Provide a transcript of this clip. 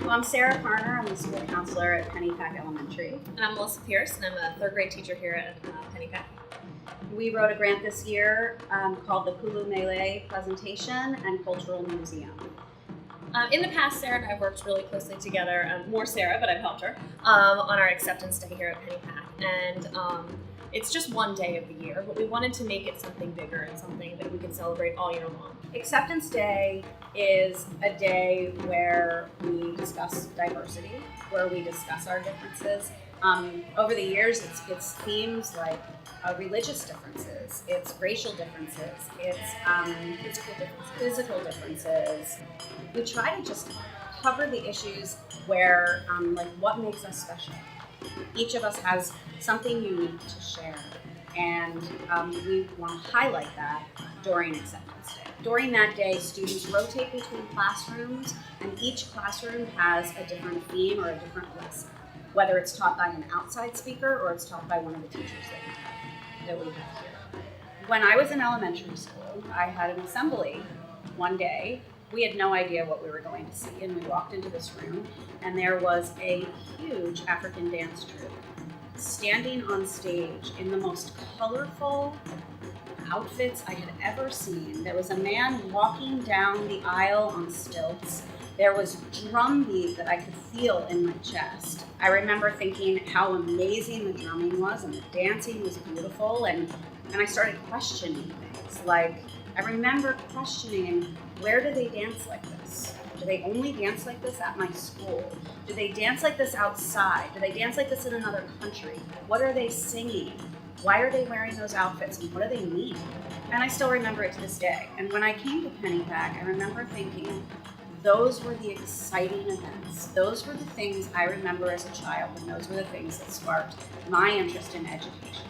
Well, I'm Sarah Carner. I'm the school counselor at Pennypack Elementary. And I'm Melissa Pierce, and I'm a third grade teacher here at Pennypack. We wrote a grant this year called the Kulu Mele Presentation and Cultural Museum. In the past, Sarah and I have worked really closely together, more Sarah, but I've helped her, on our acceptance day here at Pennypack. And it's just one day of the year, but we wanted to make it something bigger and something that we could celebrate all year long. Acceptance Day is a day where we discuss diversity, where we discuss our differences. Over the years, it's themes like religious differences, it's racial differences, it's physical differences. We try to just cover the issues where, like, what makes us special. Each of us has something unique to share, and we want to highlight that during Acceptance Day. During that day, students rotate between classrooms, and each classroom has a different theme or a different lesson, whether it's taught by an outside speaker or it's taught by one of the teachers that we have here. When I was in elementary school, I had an assembly one day. We had no idea what we were going to see, and we walked into this room, and there was a huge African dance troupe standing on stage in the most colorful outfits I had ever seen. There was a man walking down the aisle on stilts. There was drum beat that I could feel in my chest. I remember thinking how amazing the drumming was, and the dancing was beautiful, and I started questioning things. Like, I remember questioning, where do they dance like this? Do they only dance like this at my school? Do they dance like this outside? Do they dance like this in another country? What are they singing? Why are they wearing those outfits, and what do they mean? And I still remember it to this day. And when I came to Pennypack, I remember thinking, those were the exciting events. Those were the things I remember as a child, and those were the things that sparked my interest in education.